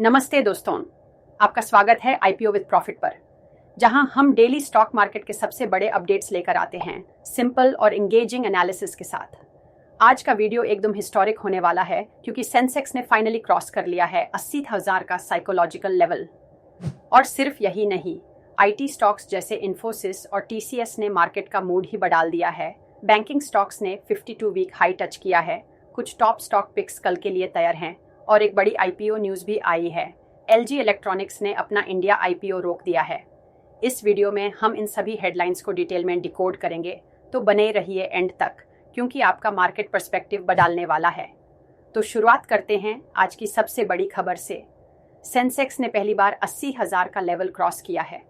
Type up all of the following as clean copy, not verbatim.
नमस्ते दोस्तों, आपका स्वागत है आईपीओ विद प्रॉफिट पर, जहां हम डेली स्टॉक मार्केट के सबसे बड़े अपडेट्स लेकर आते हैं सिंपल और इंगेजिंग एनालिसिस के साथ। आज का वीडियो एकदम हिस्टोरिक होने वाला है क्योंकि सेंसेक्स ने फाइनली क्रॉस कर लिया है 80,000 का साइकोलॉजिकल लेवल। और सिर्फ यही नहीं, आईटी स्टॉक्स जैसे इन्फोसिस और टीसीएस ने मार्केट का मूड ही बदल दिया है। बैंकिंग स्टॉक्स ने 52 वीक हाई टच किया है। कुछ टॉप स्टॉक पिक्स कल के लिए तैयार हैं और एक बड़ी आईपीओ न्यूज़ भी आई है। एलजी इलेक्ट्रॉनिक्स ने अपना इंडिया आईपीओ रोक दिया है। इस वीडियो में हम इन सभी हेडलाइंस को डिटेल में डिकोड करेंगे, तो बने रहिए एंड तक क्योंकि आपका मार्केट पर्सपेक्टिव बदलने वाला है। तो शुरुआत करते हैं आज की सबसे बड़ी खबर से। सेंसेक्स ने पहली बार 80,000 का लेवल क्रॉस किया है।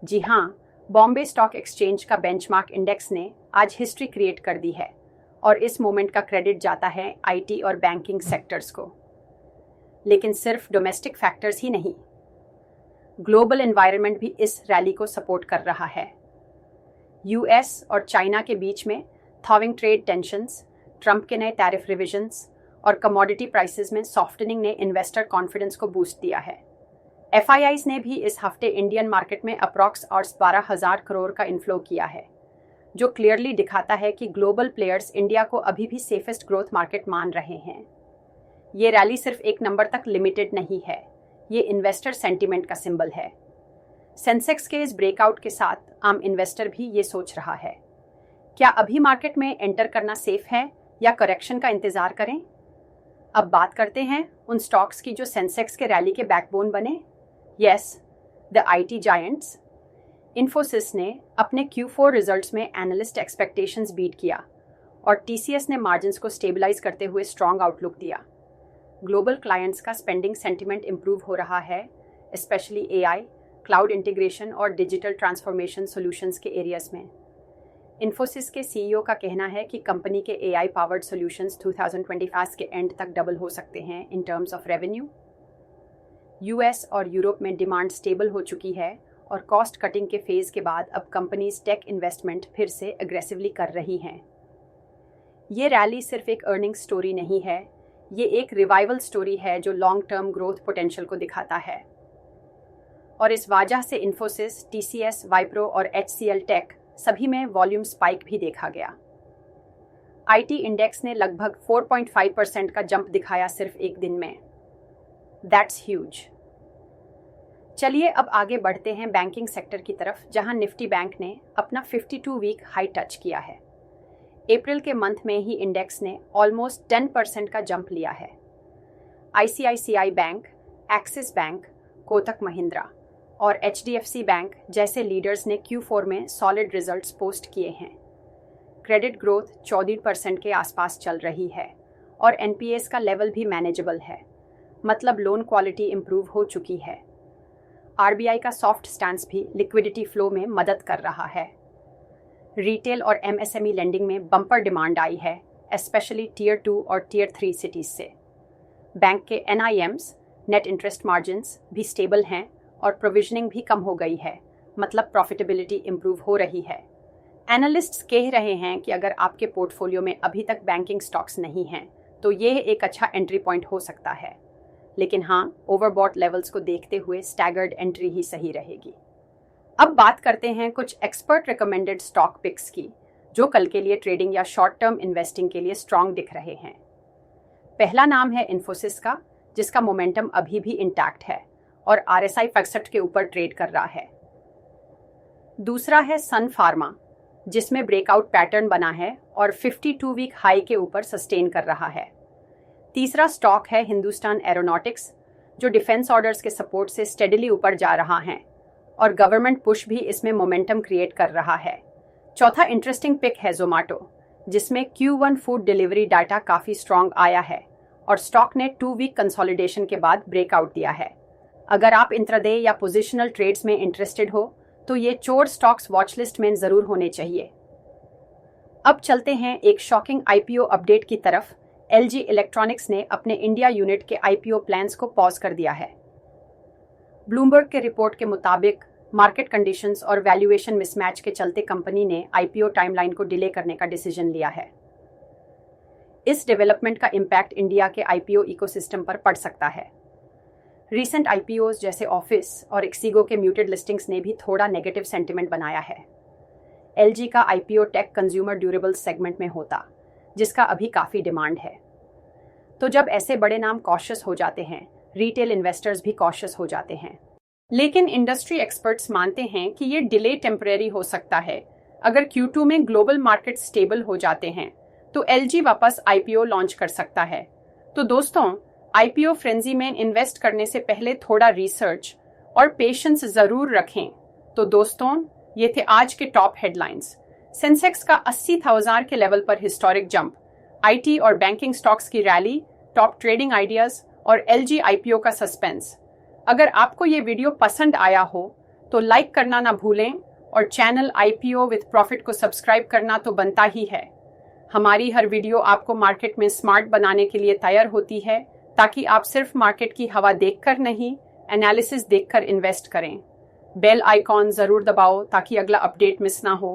जी हाँ, बॉम्बे स्टॉक एक्सचेंज का बेंचमार्क इंडेक्स ने आज हिस्ट्री क्रिएट कर दी है और इस मोमेंट का क्रेडिट जाता है आईटी और बैंकिंग सेक्टर्स को। लेकिन सिर्फ डोमेस्टिक फैक्टर्स ही नहीं, ग्लोबल एनवायरनमेंट भी इस रैली को सपोर्ट कर रहा है। यूएस और चाइना के बीच में थॉविंग ट्रेड टेंशंस, ट्रंप के नए टैरिफ रिविजन्स और कमोडिटी प्राइसेस में सॉफ्टनिंग ने इन्वेस्टर कॉन्फिडेंस को बूस्ट दिया है। एफआईआईज ने भी इस हफ्ते इंडियन मार्केट में अप्रॉक्स और 12,000 करोड़ का इन्फ्लो किया है, जो क्लियरली दिखाता है कि ग्लोबल प्लेयर्स इंडिया को अभी भी सेफेस्ट ग्रोथ मार्केट मान रहे हैं। ये रैली सिर्फ एक नंबर तक लिमिटेड नहीं है, ये इन्वेस्टर सेंटिमेंट का सिंबल है। सेंसेक्स के इस ब्रेकआउट के साथ आम इन्वेस्टर भी ये सोच रहा है, क्या अभी मार्केट में एंटर करना सेफ है या करेक्शन का इंतजार करें? अब बात करते हैं उन स्टॉक्स की जो सेंसेक्स के रैली के बैकबोन बने। Yes, the IT giants. Infosys ने अपने Q4 रिजल्ट्स में एनालिस्ट एक्सपेक्टेशंस बीट किया और टीसीएस ने मार्जिन्स को स्टेबलाइज करते हुए स्ट्रॉन्ग आउटलुक दिया। ग्लोबल क्लाइंट्स का स्पेंडिंग सेंटिमेंट इंप्रूव हो रहा है, स्पेशली एआई, क्लाउड इंटीग्रेशन और डिजिटल ट्रांसफॉर्मेशन सॉल्यूशंस के एरियाज में। इन्फोसिस के सीईओ का कहना है कि कंपनी के एआई पावर्ड सॉल्यूशंस 2025 के एंड तक डबल हो सकते हैं in terms of revenue. US और यूरोप में डिमांड स्टेबल हो चुकी है और कॉस्ट कटिंग के फेज के बाद अब कंपनीज टेक इन्वेस्टमेंट फिर से अग्रेसिवली कर रही हैं। ये रैली सिर्फ एक अर्निंग स्टोरी नहीं है, ये एक रिवाइवल स्टोरी है जो लॉन्ग टर्म ग्रोथ पोटेंशियल को दिखाता है। और इस वजह से इन्फोसिस, टीसीएस, वाइप्रो और एचसीएल टेक सभी में वॉल्यूम स्पाइक भी देखा गया। आईटी इंडेक्स ने लगभग 4.5% का जंप दिखाया सिर्फ एक दिन में। That's huge. चलिए अब आगे बढ़ते हैं बैंकिंग सेक्टर की तरफ, जहां निफ्टी बैंक ने अपना 52 वीक हाई टच किया है। अप्रैल के मंथ में ही इंडेक्स ने ऑलमोस्ट 10% का जंप लिया है। ICICI bank, axis bank, Kotak Mahindra और एचडीएफसी बैंक जैसे लीडर्स ने Q4 में सॉलिड रिजल्ट्स पोस्ट किए हैं। क्रेडिट ग्रोथ 14% के आसपास चल रही है और एनपीएस का लेवल भी मैनेजेबल है, मतलब लोन क्वालिटी इंप्रूव हो चुकी है। आरबीआई का सॉफ्ट स्टैंस भी लिक्विडिटी फ्लो में मदद कर रहा है। रिटेल और एमएसएमई लेंडिंग में बम्पर डिमांड आई है, स्पेशली टियर 2 और टियर 3 सिटीज से। बैंक के एनआईएम्स, नेट इंटरेस्ट मार्जिन्स भी स्टेबल हैं और प्रोविजनिंग भी कम हो गई है, मतलब प्रॉफिटेबिलिटी इंप्रूव हो रही है। एनालिस्ट्स कह रहे हैं कि अगर आपके पोर्टफोलियो में अभी तक बैंकिंग स्टॉक्स नहीं हैं, तो यह एक अच्छा एंट्री पॉइंट हो सकता है। लेकिन हाँ, ओवरबॉट लेवल्स को देखते हुए स्टैगर्ड एंट्री ही सही रहेगी। अब बात करते हैं कुछ एक्सपर्ट रिकमेंडेड स्टॉक पिक्स की, जो कल के लिए ट्रेडिंग या शॉर्ट टर्म इन्वेस्टिंग के लिए स्ट्रॉन्ग दिख रहे हैं। पहला नाम है इन्फोसिस का, जिसका मोमेंटम अभी भी इंटैक्ट है और आरएसआई 65 के ऊपर ट्रेड कर रहा है। दूसरा है सन फार्मा, जिसमें ब्रेकआउट पैटर्न बना है और 52 वीक हाई के ऊपर सस्टेन कर रहा है। तीसरा स्टॉक है हिंदुस्तान एरोनॉटिक्स, जो डिफेंस ऑर्डर्स के सपोर्ट से स्टेडिली ऊपर जा रहा है और गवर्नमेंट पुश भी इसमें मोमेंटम क्रिएट कर रहा है। चौथा इंटरेस्टिंग पिक है जोमेटो, जिसमें Q1 फूड डिलीवरी डाटा काफ़ी स्ट्रॉन्ग आया है और स्टॉक ने 2 वीक कंसोलिडेशन के बाद ब्रेकआउट दिया है। अगर आप इंट्राडे या पोजिशनल ट्रेड्स में इंटरेस्टेड हो तो ये चोर स्टॉक्स वॉच लिस्ट में ज़रूर होने चाहिए। अब चलते हैं एक शॉकिंग आईपीओ अपडेट की तरफ। एलजी इलेक्ट्रॉनिक्स ने अपने इंडिया यूनिट के आईपीओ प्लान्स को पॉज कर दिया है। ब्लूमबर्ग के रिपोर्ट के मुताबिक मार्केट कंडीशंस और वैल्यूएशन मिसमैच के चलते कंपनी ने आईपीओ टाइमलाइन को डिले करने का डिसीजन लिया है। इस डेवलपमेंट का इम्पैक्ट इंडिया के आईपीओ इकोसिस्टम पर पड़ सकता है। रीसेंट आईपीओज जैसे ऑफिस और एक्सीगो के म्यूटेड लिस्टिंग्स ने भी थोड़ा नेगेटिव सेंटिमेंट बनाया है। एलजी का IPO tech consumer durable segment में होता, जिसका अभी काफ़ी डिमांड है। तो जब ऐसे बड़े नाम कॉशियस हो जाते हैं, रिटेल इन्वेस्टर्स भी कॉशियस हो जाते हैं। लेकिन इंडस्ट्री एक्सपर्ट्स मानते हैं कि ये डिले टेम्परेरी हो सकता है। अगर Q2 में ग्लोबल मार्केट स्टेबल हो जाते हैं तो एलजी वापस आईपीओ लॉन्च कर सकता है। तो दोस्तों, आईपीओ फ्रेंजी में इन्वेस्ट करने से पहले थोड़ा रिसर्च और पेशेंस जरूर रखें। तो दोस्तों, ये थे आज के टॉप हेडलाइंस। सेंसेक्स का 80,000 के लेवल पर हिस्टोरिक जंप, आईटी और बैंकिंग स्टॉक्स की रैली, टॉप ट्रेडिंग आइडियाज और एलजी आईपीओ का सस्पेंस। अगर आपको ये वीडियो पसंद आया हो तो लाइक करना ना भूलें और चैनल आईपीओ विद प्रॉफिट को सब्सक्राइब करना तो बनता ही है। हमारी हर वीडियो आपको मार्केट में स्मार्ट बनाने के लिए तैयार होती है, ताकि आप सिर्फ मार्केट की हवा देखकर नहीं, एनालिसिस देखकर इन्वेस्ट करें। बेल आइकॉन जरूर दबाओ ताकि अगला अपडेट मिस ना हो।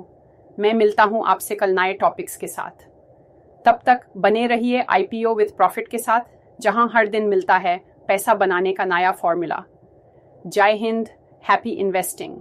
मैं मिलता हूं आपसे कल नए टॉपिक्स के साथ। तब तक बने रहिए आईपीओ विद प्रॉफिट के साथ, जहां हर दिन मिलता है पैसा बनाने का नया फॉर्मूला। जय हिंद, हैप्पी इन्वेस्टिंग।